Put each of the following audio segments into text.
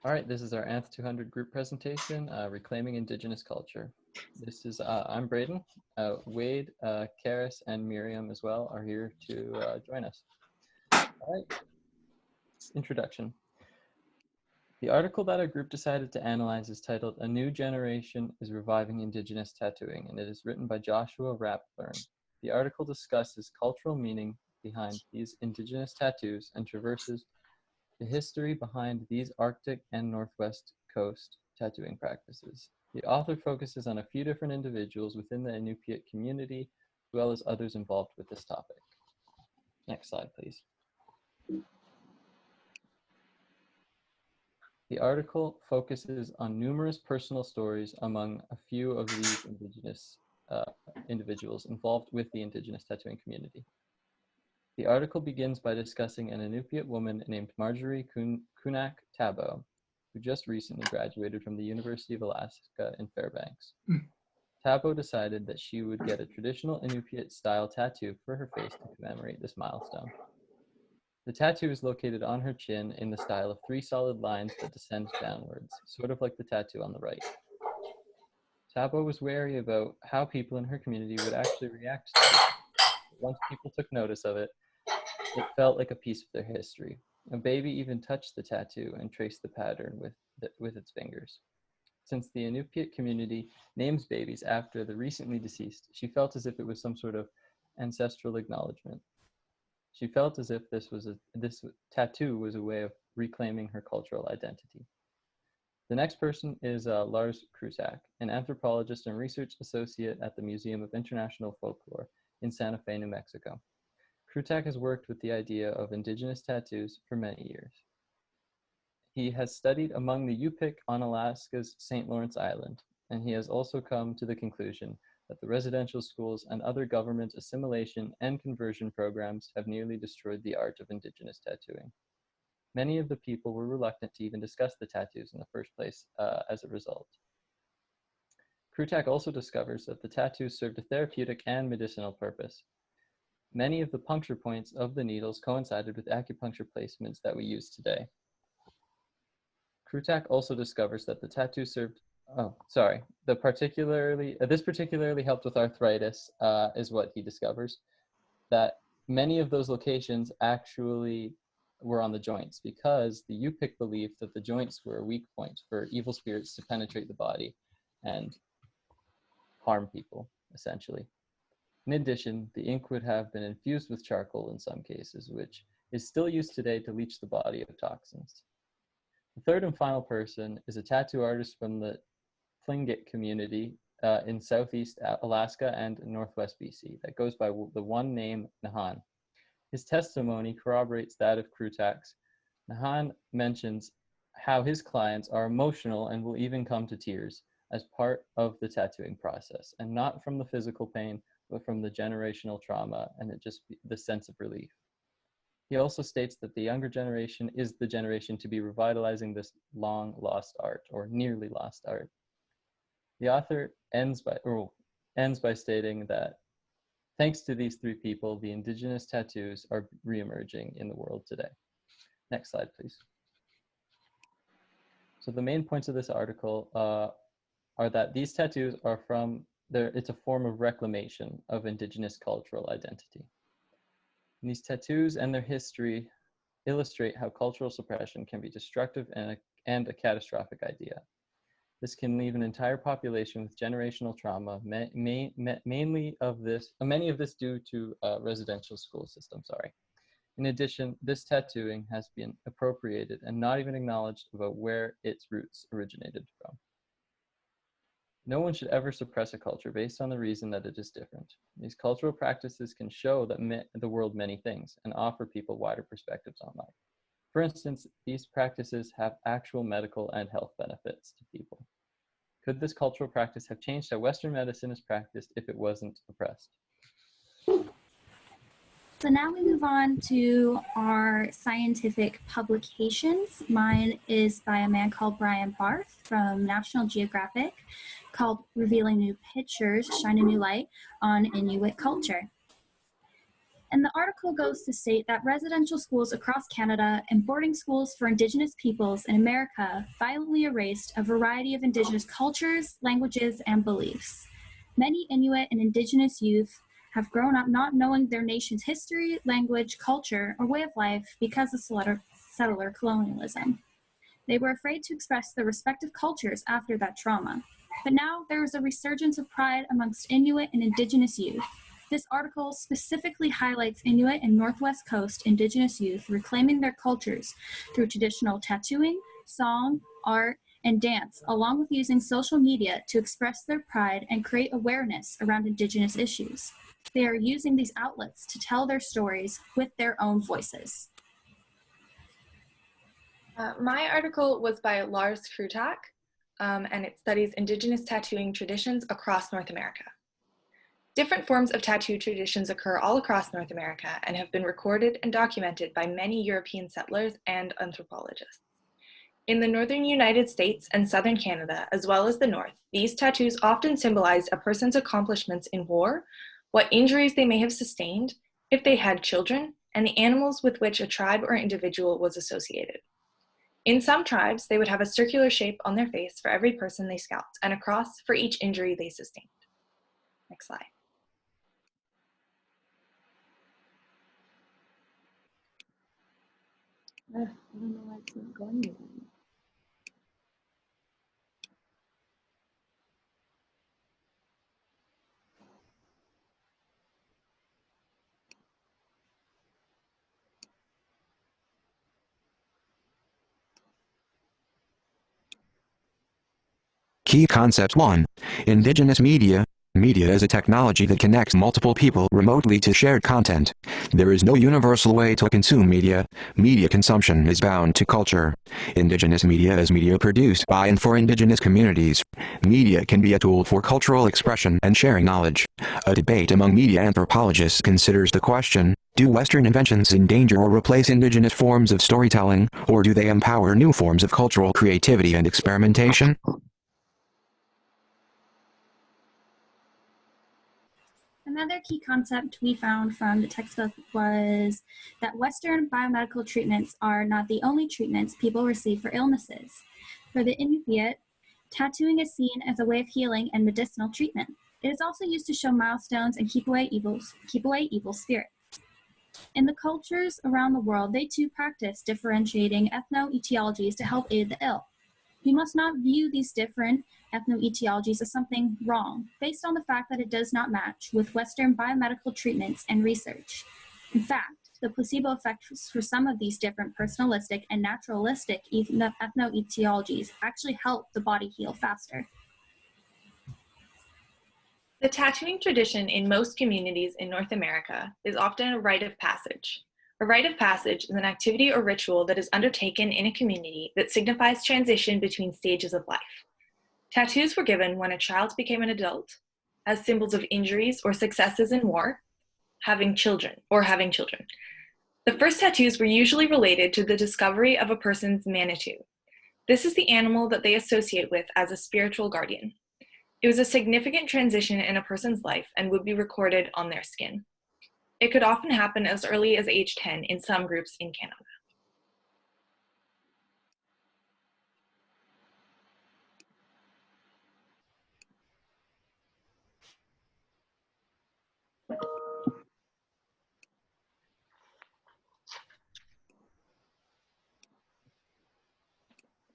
All right, this is our Anth 200 group presentation, Reclaiming Indigenous Culture. This is, I'm Braden. Wade, Karis, and Miriam as well are here to join us. All right, introduction. The article that our group decided to analyze is titled A New Generation is Reviving Indigenous Tattooing, and it is written by Joshua Rathburn. The article discusses cultural meaning behind these Indigenous tattoos and traverses the history behind these Arctic and Northwest Coast tattooing practices. The author focuses on a few different individuals within the Inupiat community, as well as others involved with this topic. Next slide, please. The article focuses on numerous personal stories among a few of these Indigenous individuals involved with the Indigenous tattooing community. The article begins by discussing an Inupiat woman named Marjorie Kunak Tabo, who just recently graduated from the University of Alaska in Fairbanks. Tabo decided that she would get a traditional Inupiat-style tattoo for her face to commemorate this milestone. The tattoo is located on her chin in the style of 3 solid lines that descend downwards, sort of like the tattoo on the right. Tabo was wary about how people in her community would actually react to it. Once people took notice of it, it felt like a piece of their history. A baby even touched the tattoo and traced the pattern with its fingers. Since the Inupiat community names babies after the recently deceased, she felt as if it was some sort of ancestral acknowledgement. She felt as if this tattoo was a way of reclaiming her cultural identity. The next person is Lars Krutak, an anthropologist and research associate at the Museum of International Folklore in Santa Fe, New Mexico. Krutak has worked with the idea of Indigenous tattoos for many years. He has studied among the Yupik on Alaska's St. Lawrence Island, and he has also come to the conclusion that the residential schools and other government assimilation and conversion programs have nearly destroyed the art of Indigenous tattooing. Many of the people were reluctant to even discuss the tattoos in the first place as a result. Krutak also discovers that the tattoos served a therapeutic and medicinal purpose. Many of the puncture points of the needles coincided with acupuncture placements that we use today. Krutak also discovers that the tattoo served, this particularly helped with arthritis, is what he discovers, that many of those locations actually were on the joints because the Yupik believed that the joints were a weak point for evil spirits to penetrate the body and harm people, essentially. In addition, the ink would have been infused with charcoal in some cases, which is still used today to leach the body of toxins. The third and final person is a tattoo artist from the Tlingit community in Southeast Alaska and Northwest BC that goes by the one name Nahan. His testimony corroborates that of Krutak's. Nahan mentions how his clients are emotional and will even come to tears as part of the tattooing process, and not from the physical pain, but from the generational trauma and the sense of relief. He also states that the younger generation is the generation to be revitalizing this long lost art, or nearly lost art. The author ends by stating that thanks to these 3 people, the Indigenous tattoos are reemerging in the world today. Next slide, please. So the main points of this article are that these tattoos are it's a form of reclamation of Indigenous cultural identity. And these tattoos and their history illustrate how cultural suppression can be destructive and a catastrophic idea. This can leave an entire population with generational trauma, many of this due to residential school system, In addition, this tattooing has been appropriated and not even acknowledged about where its roots originated from. No one should ever suppress a culture based on the reason that it is different. These cultural practices can show the world many things and offer people wider perspectives on life. For instance, these practices have actual medical and health benefits to people. Could this cultural practice have changed how Western medicine is practiced if it wasn't oppressed? So now we move on to our scientific publications. Mine is by a man called Brian Barth from National Geographic, called Revealing New Pictures, Shine a New Light on Inuit Culture. And the article goes to state that residential schools across Canada and boarding schools for Indigenous peoples in America violently erased a variety of Indigenous cultures, languages, and beliefs. Many Inuit and Indigenous youth have grown up not knowing their nation's history, language, culture, or way of life because of settler colonialism. They were afraid to express their respective cultures after that trauma. But now there is a resurgence of pride amongst Inuit and Indigenous youth. This article specifically highlights Inuit and Northwest Coast Indigenous youth reclaiming their cultures through traditional tattooing, song, art, and dance, along with using social media to express their pride and create awareness around Indigenous issues. They are using these outlets to tell their stories with their own voices. My article was by Lars Krutak, and it studies Indigenous tattooing traditions across North America. Different forms of tattoo traditions occur all across North America and have been recorded and documented by many European settlers and anthropologists. In the northern United States and southern Canada, as well as the north, these tattoos often symbolized a person's accomplishments in war, what injuries they may have sustained, if they had children, and the animals with which a tribe or individual was associated. In some tribes, they would have a circular shape on their face for every person they scalped, and a cross for each injury they sustained. Next slide. I don't know why it's not going again. Key Concept 1. Indigenous Media. Media is a technology that connects multiple people remotely to shared content. There is no universal way to consume media. Media consumption is bound to culture. Indigenous media is media produced by and for Indigenous communities. Media can be a tool for cultural expression and sharing knowledge. A debate among media anthropologists considers the question, do Western inventions endanger or replace Indigenous forms of storytelling, or do they empower new forms of cultural creativity and experimentation? Another key concept we found from the textbook was that Western biomedical treatments are not the only treatments people receive for illnesses. For the Inupiat, tattooing is seen as a way of healing and medicinal treatment. It is also used to show milestones and keep away evil spirits. In the cultures around the world, they too practice differentiating ethno-etiologies to help aid the ill. We must not view these different ethno-etiologies as something wrong, based on the fact that it does not match with Western biomedical treatments and research. In fact, the placebo effect for some of these different personalistic and naturalistic ethno-etiologies actually help the body heal faster. The tattooing tradition in most communities in North America is often a rite of passage. A rite of passage is an activity or ritual that is undertaken in a community that signifies transition between stages of life. Tattoos were given when a child became an adult, as symbols of injuries or successes in war, having children. The first tattoos were usually related to the discovery of a person's Manitou. This is the animal that they associate with as a spiritual guardian. It was a significant transition in a person's life and would be recorded on their skin. It could often happen as early as age 10 in some groups in Canada.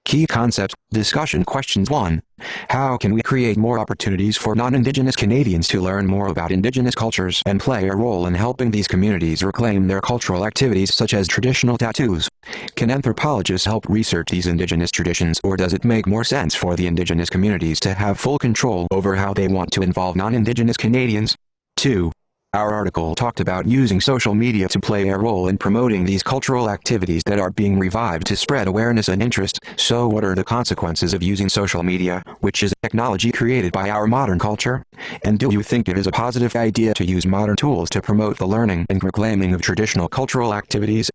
Key Concept Discussion Questions 1. How can we create more opportunities for non-Indigenous Canadians to learn more about Indigenous cultures and play a role in helping these communities reclaim their cultural activities such as traditional tattoos? Can anthropologists help research these Indigenous traditions, or does it make more sense for the Indigenous communities to have full control over how they want to involve non-Indigenous Canadians? 2. Our article talked about using social media to play a role in promoting these cultural activities that are being revived to spread awareness and interest. So what are the consequences of using social media, which is a technology created by our modern culture? And do you think it is a positive idea to use modern tools to promote the learning and reclaiming of traditional cultural activities?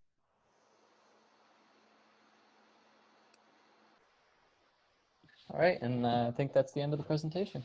All right, and I think that's the end of the presentation.